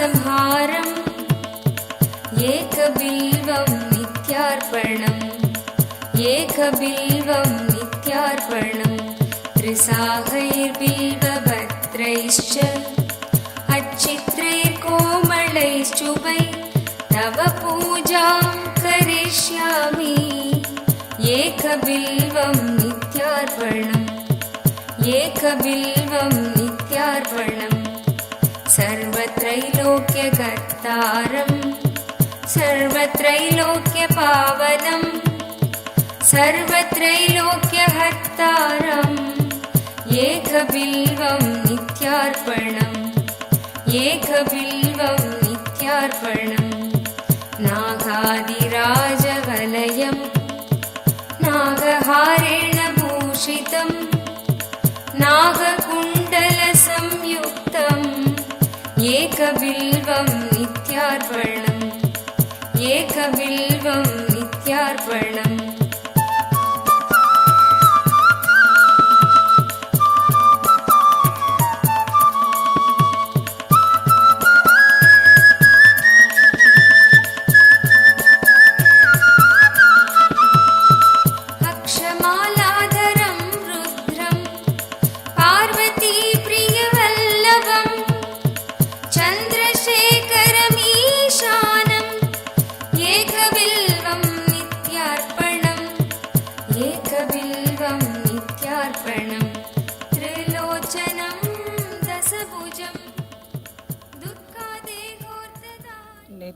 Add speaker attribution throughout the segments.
Speaker 1: संहारम् एकबिल्वं नित्यार्पणम् एकबिल्वं नित्यार्पणम् त्रिसाहैर्बिल्वपत्रैश्च अच्छित्रैर्कोमलैश्चुभै तव पूजां करिष्यामि एकबिल्वं नित्यार्पणम् एकबिल्वं नित्यार्पणम् सर्वत्रैलोक्यकर्तारम् सर्वत्रैलोक्यपावनम् सर्वत्रैलोक्यहर्तारम् एकबिल्वं नित्यार्पणम् एकबिल्वं नित्यार्पणम् नागादिराजवलयम् नागहारेण भूषितम् नागकुण्डलसंयुक्तम् एकबिल्वं नित्यार्पणम् एकबिल्वं नित्यार्पणम्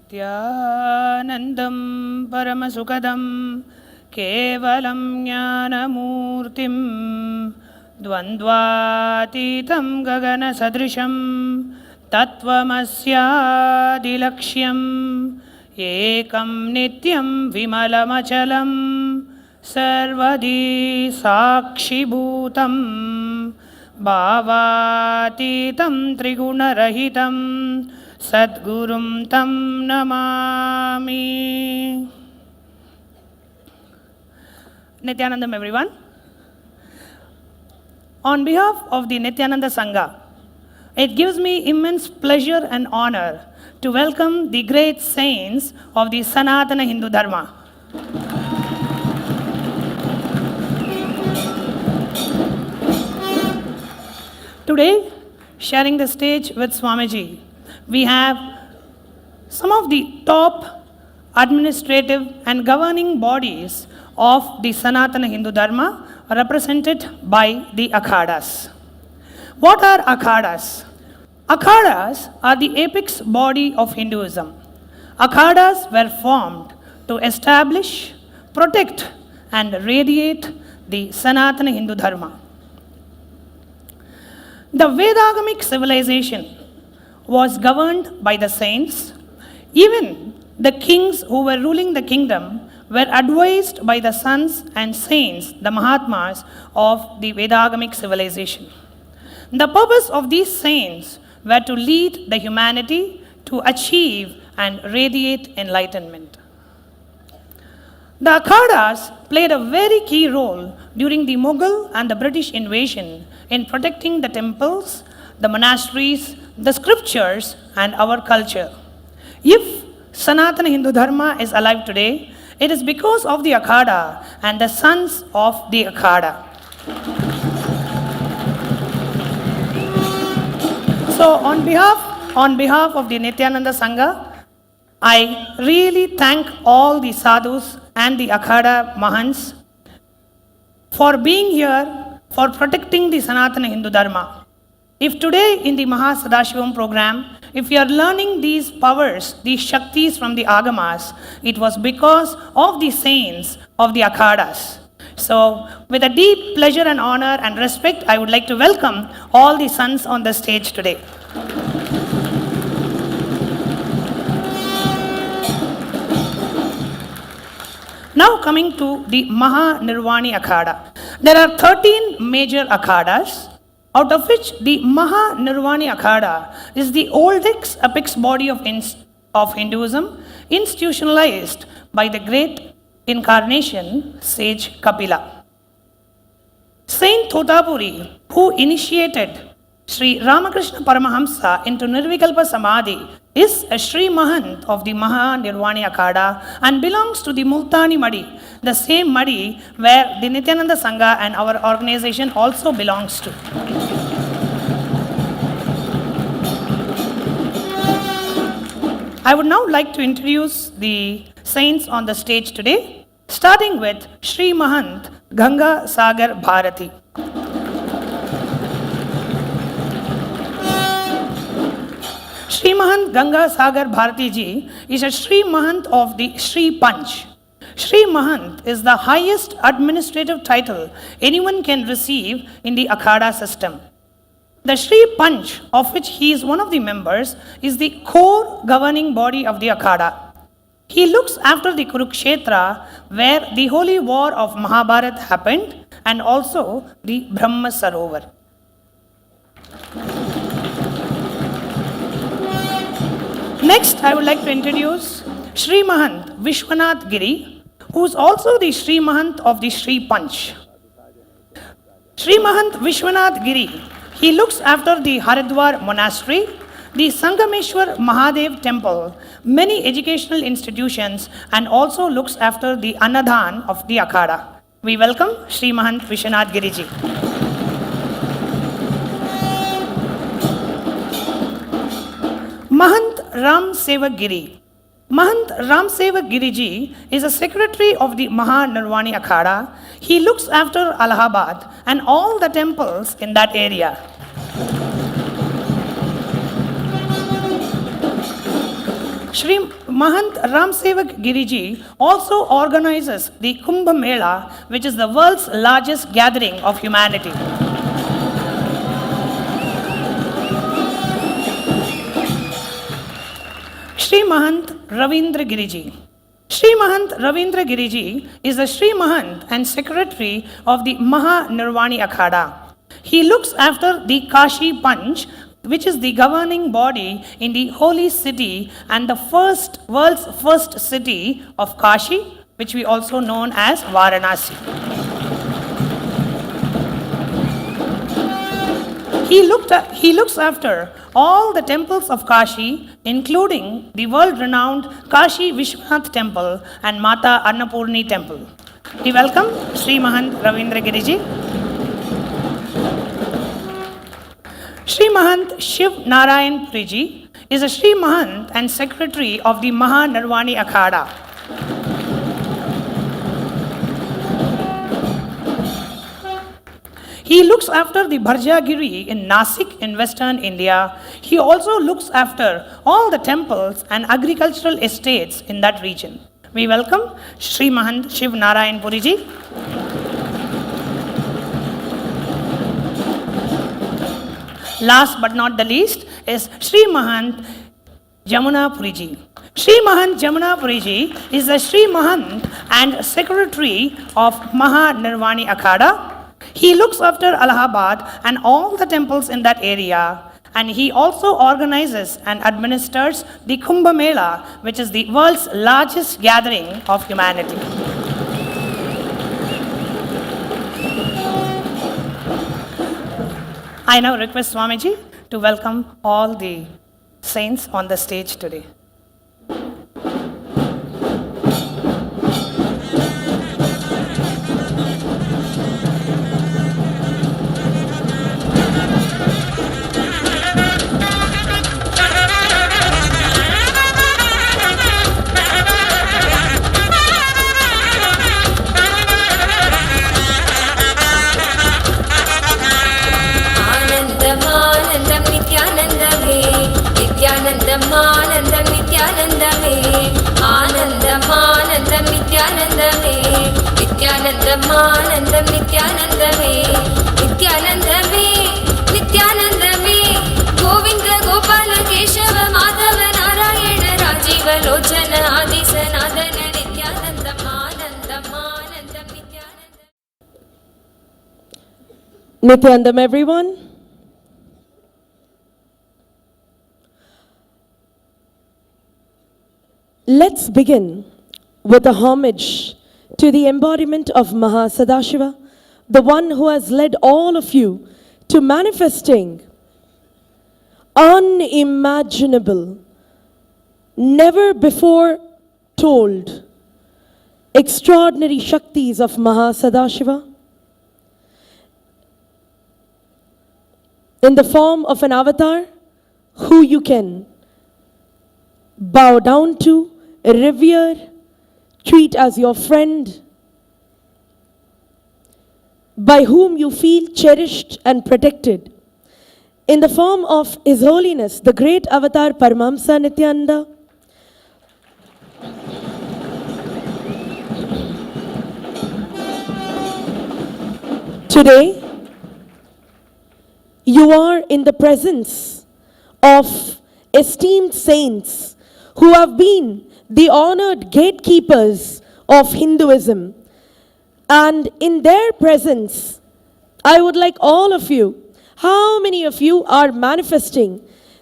Speaker 2: नित्यानन्दं परमसुखदं केवलं ज्ञानमूर्तिं द्वन्द्वातीतं गगनसदृशं तत्त्वमस्यादिलक्ष्यम् एकं नित्यं विमलमचलं सर्वदी साक्षिभूतं भावातीतं त्रिगुणरहितं Sadgurum tam namami. Nityanandam, everyone. On behalf of the Nityananda Sangha, it gives me immense pleasure and honor to welcome the great saints of the Sanatana Hindu Dharma. Today, sharing the stage with Swamiji, we have some of the top administrative and governing bodies of the Sanatana Hindu Dharma represented by the Akhadas. What are Akhadas? Akhadas are the apex body of Hinduism. Akhadas were formed to establish, protect, and radiate the Sanatana Hindu Dharma. The Vedagamic civilization was governed by the saints. Even the kings who were ruling the kingdom were advised by the sons and saints, the Mahatmas of the Vedagamic civilization. The purpose of these saints were to lead the humanity to achieve and radiate enlightenment. The Akhadas played a very key role during the Mughal and the British invasion in protecting the temples, the monasteries, the scriptures, and our culture. If Sanatana Hindu Dharma is alive today, it is because of the Akhada and the sons of the Akhada. So on behalf of the Nityananda Sangha, I really thank all the sadhus and the Akhada Mahants for being here, for protecting the Sanatana Hindu Dharma. If today in the Mahasadashivam program, if you are learning these powers, these Shaktis from the Agamas, it was because of the saints of the Akhadas. So with a deep pleasure and honor and respect, I would like to welcome all the sons on the stage today. Now coming to the Mahanirvani Akhada. There are 13 major Akhadas, out of which the Mahanirvani Akhada is the oldest apex body of Hinduism, institutionalized by the great incarnation sage Kapila. Saint Thotapuri, who initiated Sri Ramakrishna Paramahamsa into Nirvikalpa Samadhi is a Sri Mahant of the Maha Nirvani Akhada and belongs to the Multani Madi, the same Madi where the Nityananda Sangha and our organization also belongs to. I would now like to introduce the saints on the stage today, starting with Sri Mahant Ganga Sagar Bharati. Sri Mahant Ganga Sagar Bharati ji is a Sri Mahant of the Sri Panch. Sri Mahant is the highest administrative title anyone can receive in the Akhada system. The Sri Panch, of which he is one of the members, is the core governing body of the Akhada. He looks after the Kurukshetra, where the holy war of Mahabharata happened, and also the Brahma Sarovar. Next, I would like to introduce Sri Mahant Vishwanath Giri, who is also the Sri Mahant of the Sri Panch. Sri Mahant Vishwanath Giri, he looks after the Haridwar Monastery, the Sangameshwar Mahadev Temple, many educational institutions, and also looks after the Anadhan of the Akhada. We welcome Sri Mahant Vishwanath Giri ji. Mahant Ram Sevak Giri. Mahant Ram Sevak Giri ji is a secretary of the Maha Nirvani Akhada. He looks after Allahabad and all the temples in that area. Sri Mahant Ram Sevak Giri ji also organizes the Kumbh Mela, which is the world's largest gathering of humanity. Sri Mahant Ravindra Giriji. Sri Mahant Ravindra Giriji is the Sri Mahant and secretary of the Maha Nirvani Akhada. He looks after the Kashi Panch, which is the governing body in the holy city and the world's first city of Kashi, which we also known as Varanasi. He looks after all the temples of Kashi, including the world-renowned Kashi Vishwanath Temple and Mata Annapurni Temple. We welcome Sri Mahant Ravindra Giriji. Sri Mahant Shiv Narayan Puriji is a Sri Mahant and secretary of the Maha Nirvani Akhada. He looks after the Bharjagiri in Nasik in western India. He also looks after all the temples and agricultural estates in that region. We welcome Sri Mahant Shiv Narayan Puriji. Last but not the least is Sri Mahant Jamuna Puriji. Sri Mahant Jamuna Puriji is the Sri Mahant and secretary of Maha Nirvani Akhada. He looks after Allahabad and all the temples in that area, and he also organizes and administers the Kumbh Mela, which is the world's largest gathering of humanity. I now request Swamiji to welcome all the saints on the stage today.
Speaker 1: Anandam Nityanandame, Anandam Anandam Nityanandame, Nityanandam Anandam Nityanandame, Nityanandame, Nityanandame, Govinda Gopala Keshava Madhava Narayana Rajiva Lochana Adi Sanadana Nityanandam Anandam Anandam Nityanandam.
Speaker 3: Nityanandam, everyone. Let's begin with a homage to the embodiment of Maha Sadashiva, the one who has led all of you to manifesting unimaginable never before told extraordinary Shaktis of Mahasadashiva in the form of an avatar who you can bow down to, revere, treat as your friend, by whom you feel cherished and protected, in the form of His Holiness, the great avatar Paramahamsa Nityananda. Today, you are in the presence of esteemed saints who have been the honored gatekeepers of Hinduism. And in their presence, I would like all of you, how many of you are manifesting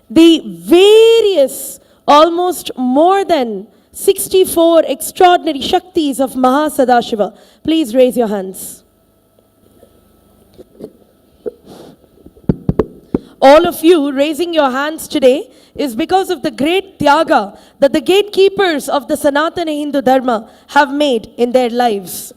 Speaker 3: the various, almost more than 64 extraordinary Shaktis of Mahasadashiva? Please raise your hands. All of you raising your hands today is because of the great tyaga that the gatekeepers of the Sanatana Hindu Dharma have made in their lives.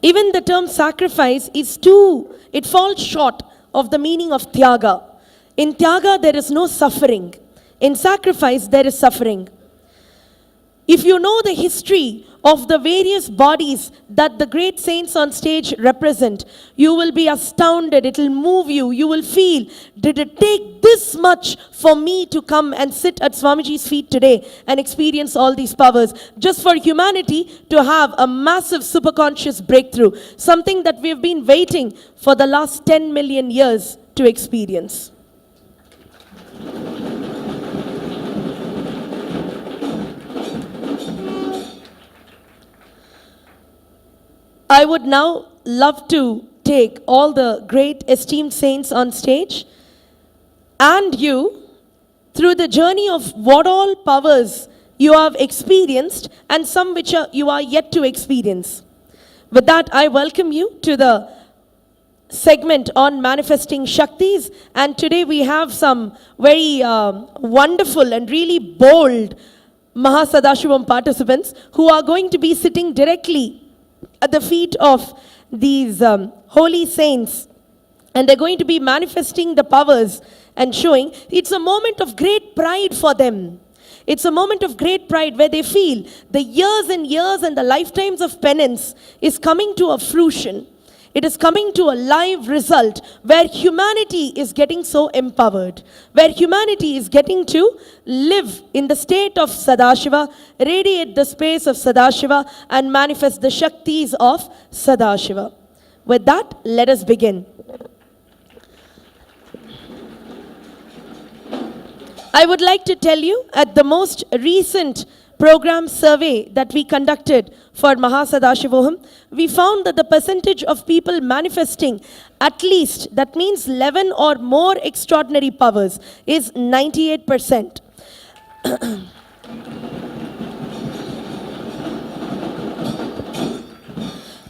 Speaker 3: Even the term sacrifice is it falls short of the meaning of tyaga. In tyaga, there is no suffering. In sacrifice, there is suffering. If you know the history of the various bodies that the great saints on stage represent, you will be astounded. It will move you. You will feel, did it take this much for me to come and sit at Swamiji's feet today and experience all these powers? Just for humanity to have a massive superconscious breakthrough. Something that we have been waiting for the last 10 million years to experience. I would now love to take all the great esteemed saints on stage and you through the journey of what all powers you have experienced and some which you are yet to experience. With that, I welcome you to the segment on manifesting Shaktis, and today we have some very wonderful and really bold Mahasadashivam participants who are going to be sitting directly at the feet of these holy saints, and they're going to be manifesting the powers and showing. It's a moment of great pride for them. It's a moment of great pride where they feel the years and years and the lifetimes of penance is coming to a fruition. It is coming to a live result where humanity is getting so empowered, where humanity is getting to live in the state of Sadashiva, radiate the space of Sadashiva, and manifest the Shaktis of Sadashiva. With that, let us begin. I would like to tell you, at the most recent program survey that we conducted for Mahasadashivoham, we found that the percentage of people manifesting at least, that means 11 or more extraordinary powers, is 98%.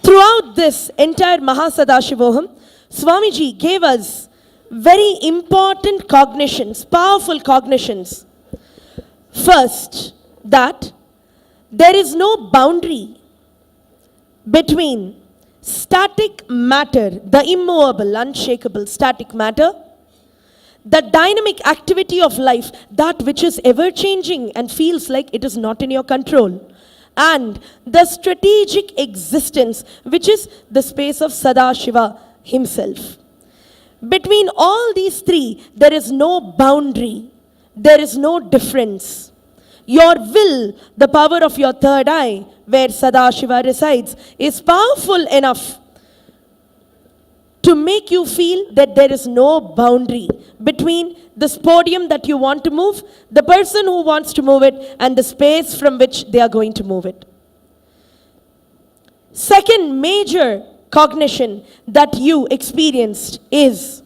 Speaker 3: Throughout this entire Mahasadashivoham, Swamiji gave us very important cognitions, powerful cognitions. First, that there is no boundary between static matter, the immovable, unshakable static matter, the dynamic activity of life, that which is ever changing and feels like it is not in your control, and the strategic existence, which is the space of Sadashiva himself. Between all these three, there is no boundary, there is no difference. Your will, the power of your third eye, where Sadashiva resides, is powerful enough to make you feel that there is no boundary between this podium that you want to move, the person who wants to move it, and the space from which they are going to move it. Second major cognition that you experienced is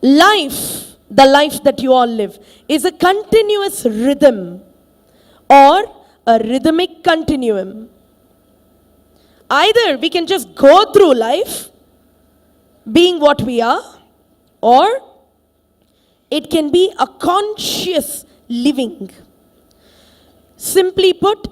Speaker 3: life. The life that you all live is a continuous rhythm or a rhythmic continuum. Either we can just go through life being what we are, or it can be a conscious living. Simply put,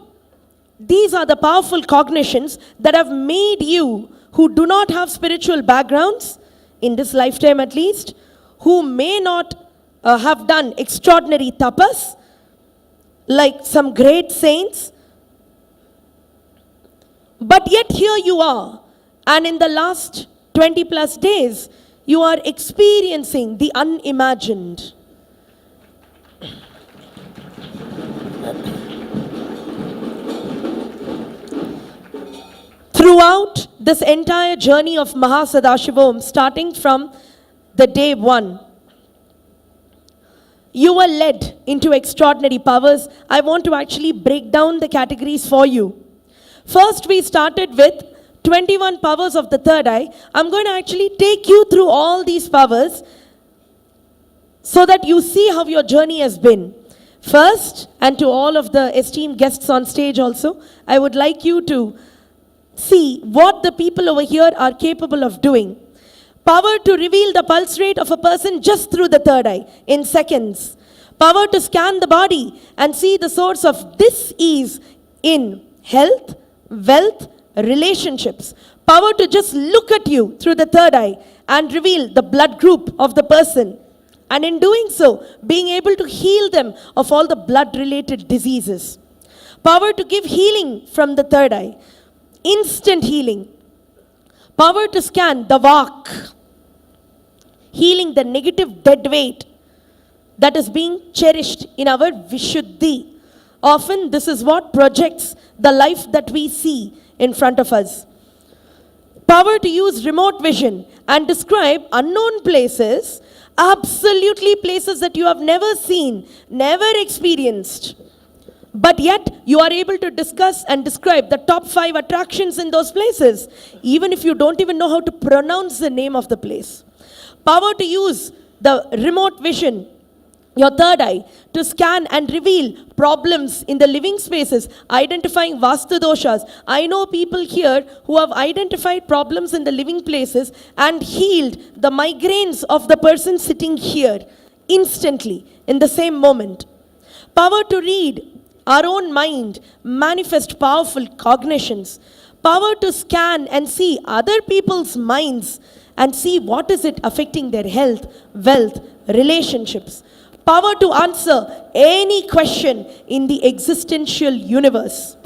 Speaker 3: these are the powerful cognitions that have made you who do not have spiritual backgrounds, in this lifetime at least, who may not have done extraordinary tapas, like some great saints, but yet here you are, and in the last 20 plus days, you are experiencing the unimagined. Throughout this entire journey of Mahasadashivam, starting from the day one, you were led into extraordinary powers. I want to actually break down the categories for you. First, we started with 21 powers of the third eye. I'm going to actually take you through all these powers so that you see how your journey has been. First, and to all of the esteemed guests on stage also, I would like you to see what the people over here are capable of doing. Power to reveal the pulse rate of a person just through the third eye in seconds. Power to scan the body and see the source of dis-ease in health, wealth, relationships. Power to just look at you through the third eye and reveal the blood group of the person. And in doing so, being able to heal them of all the blood-related diseases. Power to give healing from the third eye. Instant healing. Power to scan the vak. Healing the negative dead weight that is being cherished in our Vishuddhi. Often this is what projects the life that we see in front of us. Power to use remote vision and describe unknown places, absolutely places that you have never seen, never experienced. But yet, you are able to discuss and describe the top 5 attractions in those places, even if you don't even know how to pronounce the name of the place. Power to use the remote vision, your third eye, to scan and reveal problems in the living spaces, identifying Vastu doshas. I know people here who have identified problems in the living places and healed the migraines of the person sitting here instantly in the same moment. Power to read our own mind, manifest powerful cognitions. Power to scan and see other people's minds and see what is it affecting their health, wealth, relationships. Power to answer any question in the existential universe.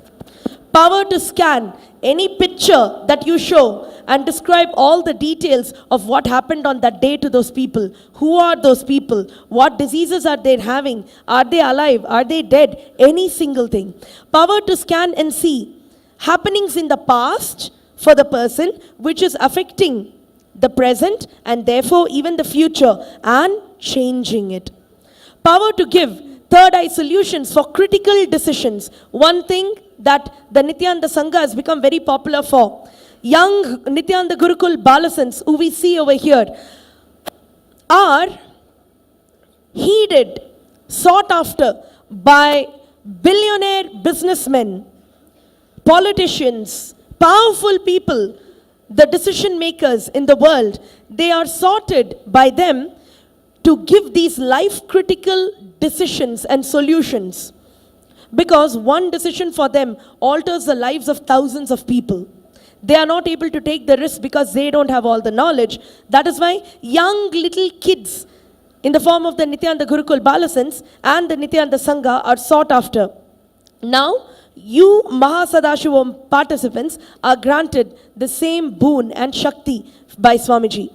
Speaker 3: Power to scan any picture that you show and describe all the details of what happened on that day to those people. Who are those people? What diseases are they having? Are they alive? Are they dead? Any single thing. Power to scan and see happenings in the past for the person which is affecting the present and therefore even the future and changing it. Power to give third eye solutions for critical decisions. One thing that the Nityananda Sangha has become very popular for. Young Nityananda Gurukul Balasans, who we see over here, are heeded, sought after by billionaire businessmen, politicians, powerful people, the decision makers in the world. They are sorted by them to give these life critical decisions and solutions, because one decision for them alters the lives of thousands of people. They are not able to take the risk because they don't have all the knowledge. That is why young little kids in the form of the Nityananda Gurukul Balasans and the Nityananda Sangha are sought after. Now, you Mahasadashivam participants are granted the same boon and Shakti by Swamiji.